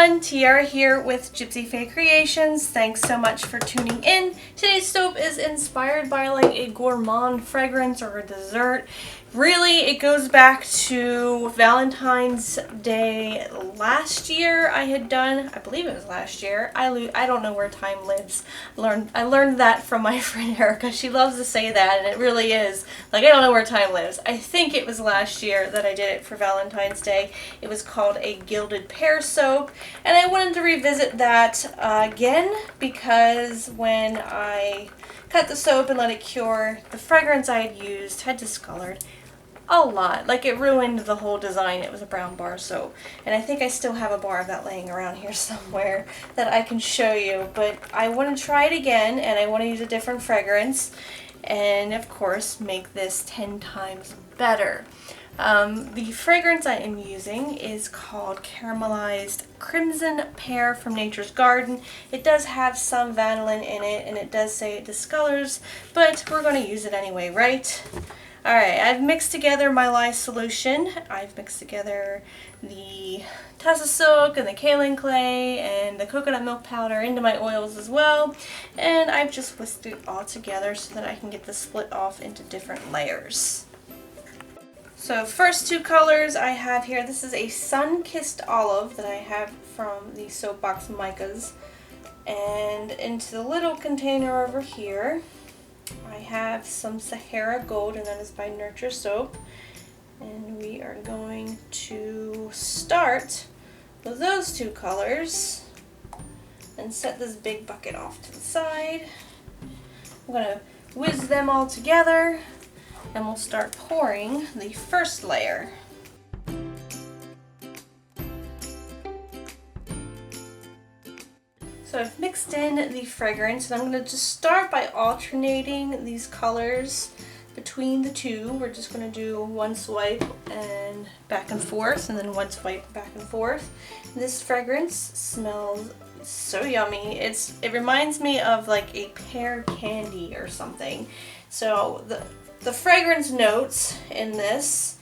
everyone, Tiara here with Gypsyfae Creations. Thanks so much for tuning in. Today's soap is inspired by like a gourmand fragrance or a dessert. Really, it goes back to Valentine's Day last year. I had done, I believe it was last year. I don't know where time lives. I learned that from my friend Erica. She loves to say that, and it really is. Like, I don't know where time lives. I think it was last year that I did it for Valentine's Day. It was called a Gilded Pear soap, and I wanted to revisit that again because when I cut the soap and let it cure, the fragrance I had used had discolored a lot. Like, it ruined the whole design. It was a brown bar soap, and I think I still have a bar of that laying around here somewhere that I can show you, but I want to try it again, and I want to use a different fragrance and of course make this 10 times better. The fragrance I am using is called Caramelized Crimson Pear from Nature's Garden. It does have some vanillin in it, and it does say it discolors, but we're going to use it anyway, right? Alright, I've mixed together my lye solution. I've mixed together the Tassa silk and the kaolin clay and the coconut milk powder into my oils as well. And I've just whisked it all together so that I can get this split off into different layers. So first two colors I have here, this is a sun-kissed olive that I have from the Soapbox Micas. And into the little container over here, I have some Sahara Gold, and that is by Nurture Soap. And we are going to start with those two colors and set this big bucket off to the side. I'm going to whiz them all together and we'll start pouring the first layer. So I've mixed in the fragrance, and I'm going to just start by alternating these colors between the two. We're just going to do one swipe and back and forth, and then one swipe back and forth. This fragrance smells so yummy. It reminds me of like a pear candy or something. So the fragrance notes in this,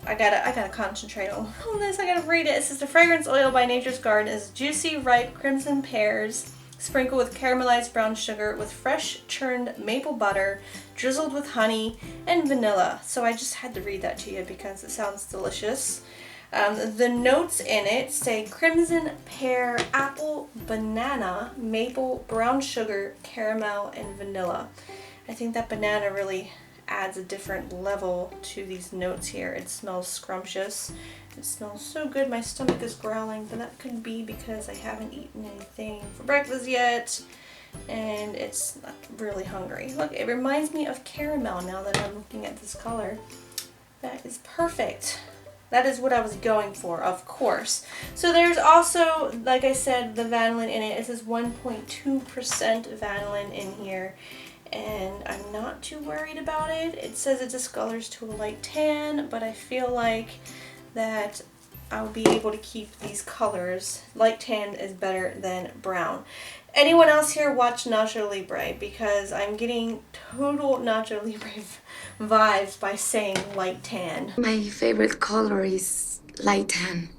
I gotta concentrate on this. I gotta read it. It says the fragrance oil by Nature's Garden is juicy, ripe crimson pears, sprinkled with caramelized brown sugar with fresh churned maple butter, drizzled with honey and vanilla. So I just had to read that to you because it sounds delicious. The notes in it say crimson, pear, apple, banana, maple, brown sugar, caramel, and vanilla. I think that banana really adds a different level to these notes here. It smells scrumptious. It smells so good. My stomach is growling, but that could be because I haven't eaten anything for breakfast yet, and it's really hungry. Look, it reminds me of caramel now that I'm looking at this color. That is perfect. That is what I was going for, of course. So there's also, like I said, the vanillin in it. It says 1.2% vanillin in here, and I'm not too worried about it. It says it discolors to a light tan, but I feel like that I'll be able to keep these colors. Light tan is better than brown. Anyone else here watch Nacho Libre? Because I'm getting total Nacho Libre vibes by saying light tan. My favorite color is light tan.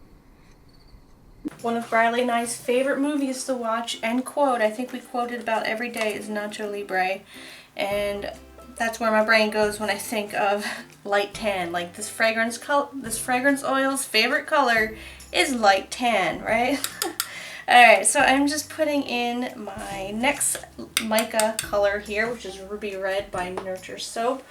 One of Briley and I's favorite movies to watch and quote, I think we quote it about every day, is Nacho Libre. And that's where my brain goes when I think of light tan. Like this fragrance oil's favorite color is light tan, right? Alright, so I'm just putting in my next mica color here, which is Ruby Red by Nurture Soap.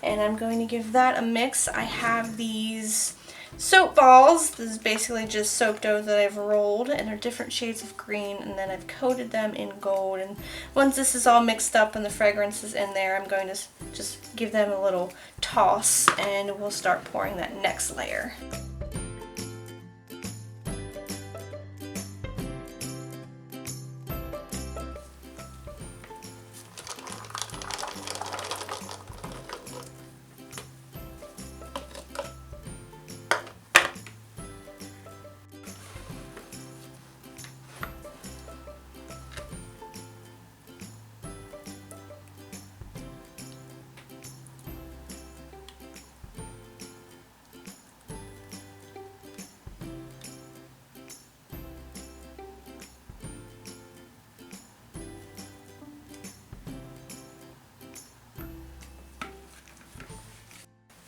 And I'm going to give that a mix. I have these soap balls. This is basically just soap dough that I've rolled, and they're different shades of green, and then I've coated them in gold. And once this is all mixed up and the fragrance is in there, I'm going to just give them a little toss, and we'll start pouring that next layer.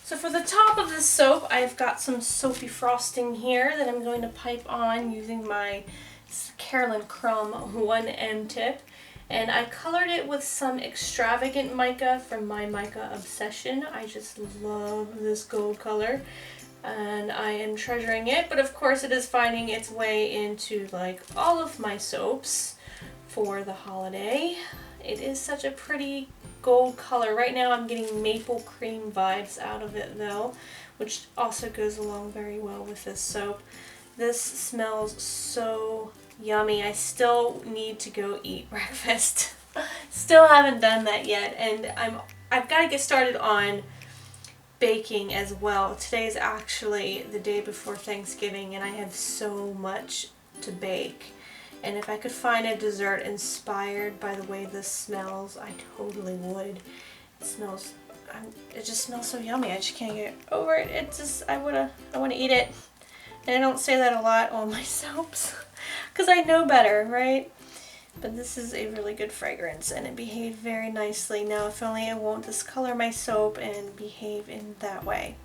So for the top of this soap, I've got some soapy frosting here that I'm going to pipe on using my Carolyn Crumb 1M tip. And I colored it with some extravagant mica from my mica obsession. I just love this gold color and I am treasuring it, but of course it is finding its way into like all of my soaps for the holiday. It is such a pretty gold color. Right now I'm getting maple cream vibes out of it though, which also goes along very well with this soap. This smells so yummy. I still need to go eat breakfast. Still haven't done that yet, and I've got to get started on baking as well. Today is actually the day before Thanksgiving and I have so much to bake. And if I could find a dessert inspired by the way this smells, I totally would. It just smells so yummy. I just can't get over it. I want to eat it. And I don't say that a lot on my soaps because I know better, right? But this is a really good fragrance and it behaved very nicely. Now if only it won't discolor my soap and behave in that way.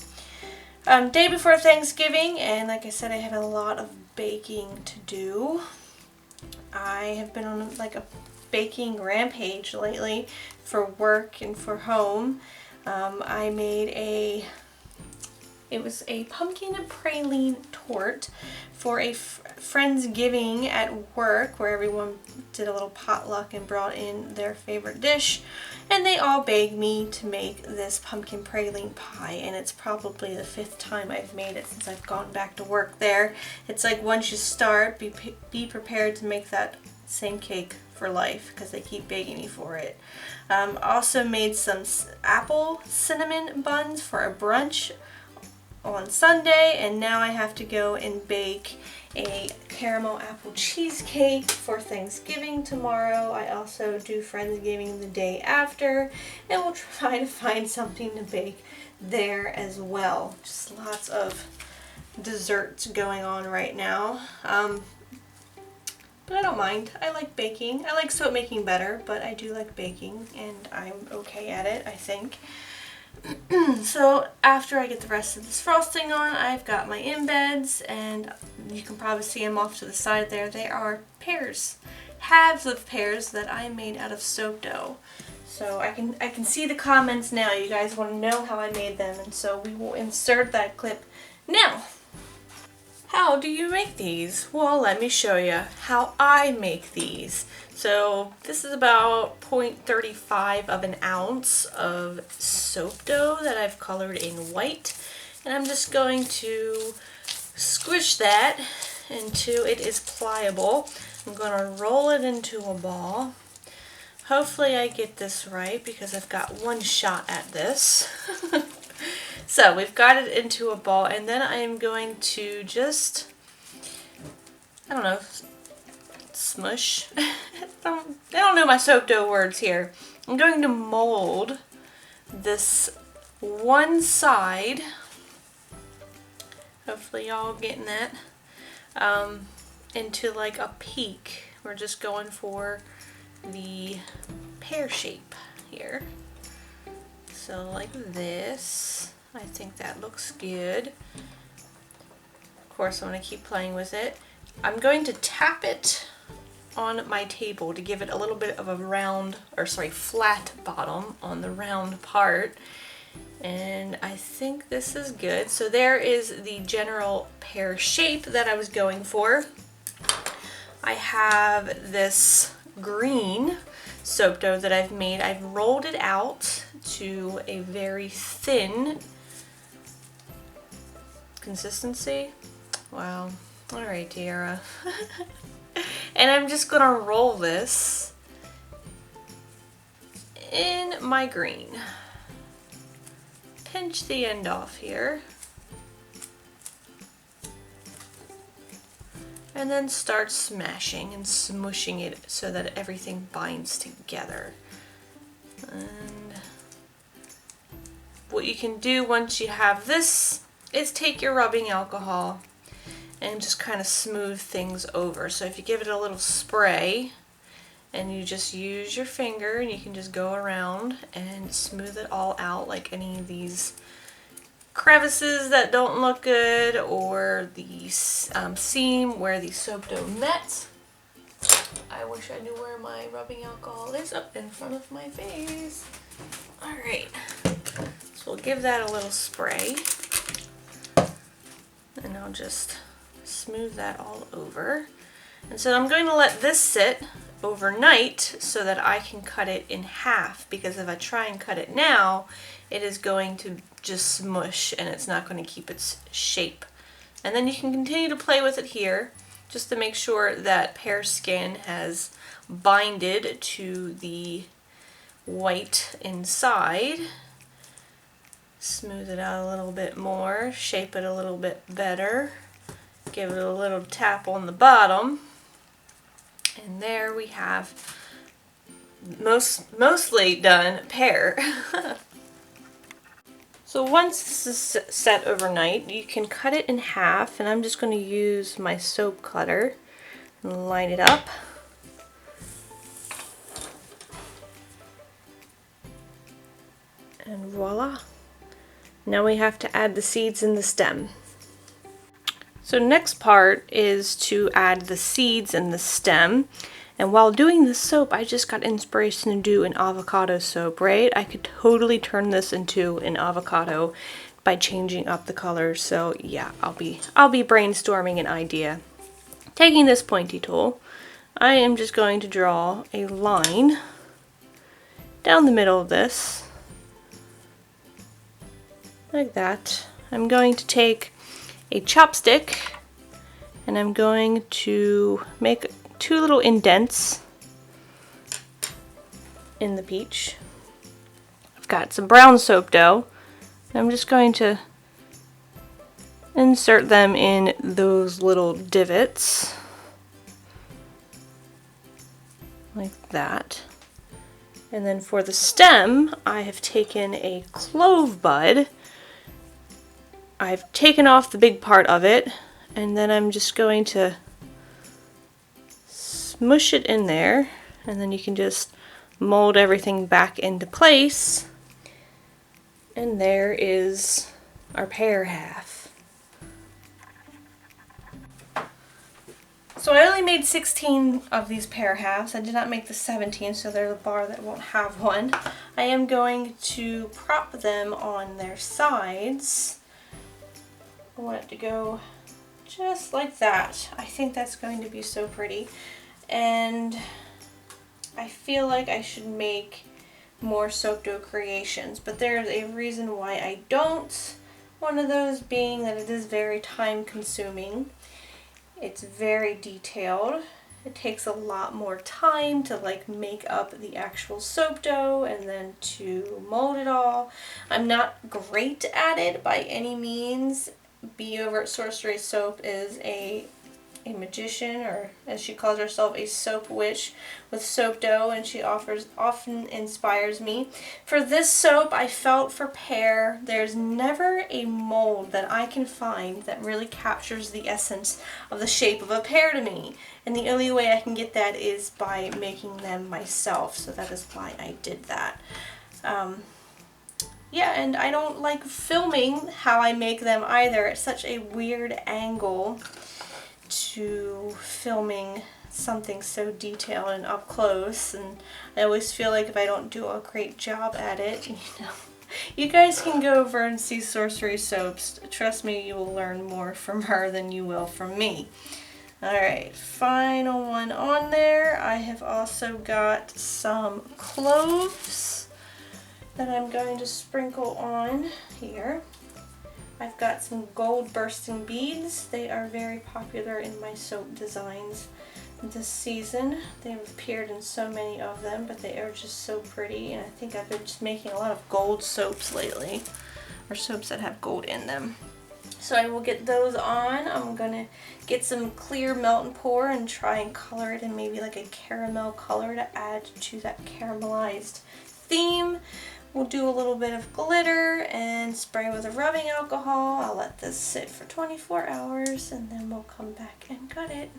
Day before Thanksgiving, and like I said, I have a lot of baking to do. I have been on like a baking rampage lately for work and for home. I made it was a pumpkin praline torte for a Friendsgiving at work where everyone did a little potluck and brought in their favorite dish, and they all begged me to make this pumpkin praline pie, and it's probably the 5th time I've made it since I've gone back to work there. It's like once you start, be prepared to make that same cake for life because they keep begging me for it. Also made some apple cinnamon buns for a brunch on Sunday, and now I have to go and bake a caramel apple cheesecake for Thanksgiving tomorrow. I also do Friendsgiving the day after, and we'll try to find something to bake there as well. Just lots of desserts going on right now. But I don't mind. I like baking. I like soap making better, but I do like baking, and I'm okay at it, I think. So after I get the rest of this frosting on, I've got my embeds, and you can probably see them off to the side there. They are pears, halves of pears that I made out of soap dough. So I can see the comments now. You guys want to know how I made them, and so we will insert that clip now. How do you make these? Well, let me show you how I make these. So this is about 0.35 of an ounce of soap dough that I've colored in white. And I'm just going to squish that until it is pliable. I'm going to roll it into a ball. Hopefully I get this right because I've got one shot at this. So we've got it into a ball, and then I am going to just, I don't know, smush. I don't know my soap dough words here. I'm going to mold this one side. Hopefully y'all getting that. Into like a peak. We're just going for the pear shape here. So like this. I think that looks good. Of course, I'm going to keep playing with it. I'm going to tap it on my table to give it a little bit of a round, or sorry, flat bottom on the round part. And I think this is good. So there is the general pear shape that I was going for. I have this green soap dough that I've made. I've rolled it out to a very thin consistency. Wow. Alright, Tiara. And I'm just gonna roll this in my green. Pinch the end off here. And then start smashing and smushing it so that everything binds together. And what you can do once you have this is take your rubbing alcohol and just kind of smooth things over. So if you give it a little spray and you just use your finger and you can just go around and smooth it all out like any of these crevices that don't look good, or the seam where the soap dough met. I wish I knew where my rubbing alcohol is. Up in front of my face. Alright, so we'll give that a little spray, and I'll just smooth that all over. And so I'm going to let this sit overnight so that I can cut it in half, because if I try and cut it now, it is going to just smush and it's not going to keep its shape. And then you can continue to play with it here just to make sure that pear skin has binded to the white inside. Smooth it out a little bit more, shape it a little bit better, give it a little tap on the bottom, and there we have mostly done pear. So once this is set overnight, you can cut it in half, and I'm just going to use my soap cutter and line it up. And voila! Now we have to add the seeds in the stem. So next part is to add the seeds in the stem. And while doing the soap, I just got inspiration to do an avocado soap, right? I could totally turn this into an avocado by changing up the colors. So yeah, I'll be brainstorming an idea. Taking this pointy tool, I am just going to draw a line down the middle of this, like that. I'm going to take a chopstick and I'm going to make 2 little indents in the peach. I've got some brown soap dough. I'm just going to insert them in those little divots, like that. And then for the stem, I have taken a clove bud. I've taken off the big part of it, and then I'm just going to smush it in there, and then you can just mold everything back into place, and there is our pear half. So I only made 16 of these pear halves. I did not make the 17, so there's a bar that won't have one. I am going to prop them on their sides. I want it to go just like that. I think that's going to be so pretty. And I feel like I should make more soap dough creations, but there's a reason why I don't. One of those being that it is very time consuming. It's very detailed. It takes a lot more time to like make up the actual soap dough and then to mold it all. I'm not great at it by any means. Be Over at Sorcery Soap is a magician, or as she calls herself, a soap witch with soap dough, and she often inspires me. For this soap, I felt for pear, there's never a mold that I can find that really captures the essence of the shape of a pear to me, and the only way I can get that is by making them myself, so that is why I did that. Yeah, and I don't like filming how I make them either. It's such a weird angle to filming something so detailed and up close, and I always feel like if I don't do a great job at it, you know. You guys can go over and see Sorcery Soaps. Trust me, you will learn more from her than you will from me. Alright, final one on there. I have also got some cloves that I'm going to sprinkle on here. I've got some gold bursting beads. They are very popular in my soap designs this season. They have appeared in so many of them, but they are just so pretty, and I think I've been just making a lot of gold soaps lately, or soaps that have gold in them. So I will get those on. I'm going to get some clear melt and pour and try and color it in maybe like a caramel color to add to that caramelized theme. We'll do a little bit of glitter and spray with a rubbing alcohol. I'll let this sit for 24 hours and then we'll come back and cut it.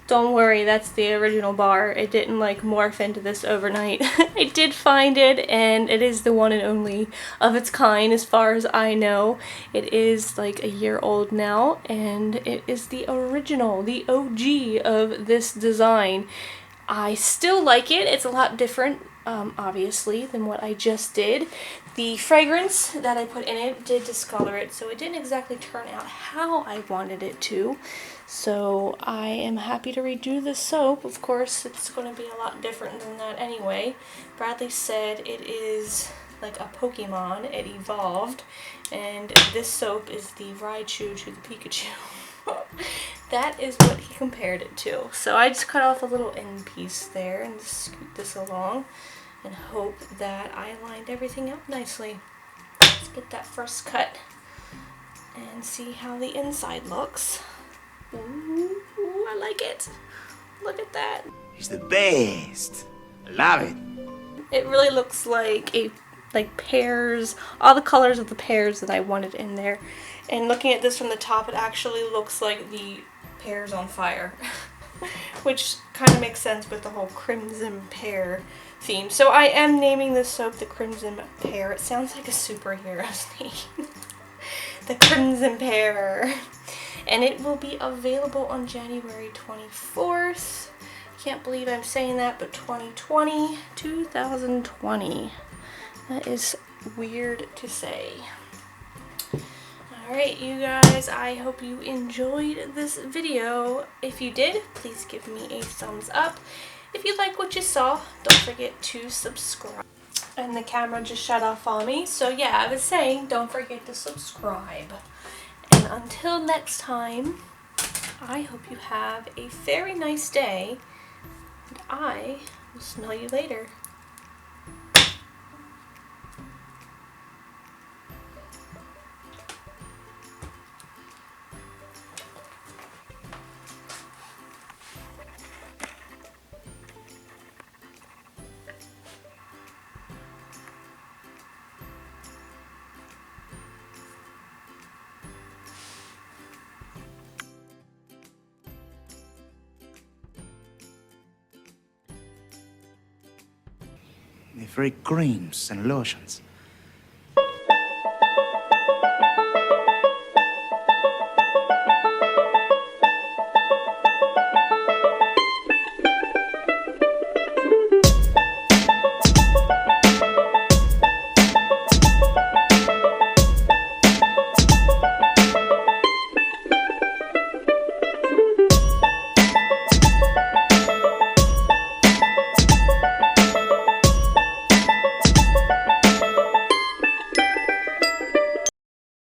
Don't worry, that's the original bar. It didn't like morph into this overnight. I did find it, and it is the one and only of its kind as far as I know. It is like a year old now, and it is the original, the OG of this design. I still like it. It's a lot different, obviously, than what I just did. The fragrance that I put in it did discolor it, so it didn't exactly turn out how I wanted it to. So I am happy to redo the soap. Of course, it's going to be a lot different than that anyway. Bradley said it is like a Pokemon. It evolved, and this soap is the Raichu to the Pikachu. That is what he compared it to. So I just cut off a little end piece there and scoot this along and hope that I lined everything up nicely. Let's get that first cut and see how the inside looks. Ooh, I like it. Look at that. It's the best. I love it. It really looks like pears, all the colors of the pears that I wanted in there. And looking at this from the top, it actually looks like the pears on fire, which kind of makes sense with the whole crimson pear theme. So I am naming this soap the Crimson Pear. It sounds like a superhero's name. The Crimson Pear. And it will be available on January 24th. I can't believe I'm saying that, but 2020. That is weird to say. Alright, you guys, I hope you enjoyed this video. If you did, please give me a thumbs up. If you like what you saw, don't forget to subscribe. And the camera just shut off on me. So yeah, I was saying, don't forget to subscribe. And until next time, I hope you have a very nice day. And I will smell you later. They're very creams and lotions.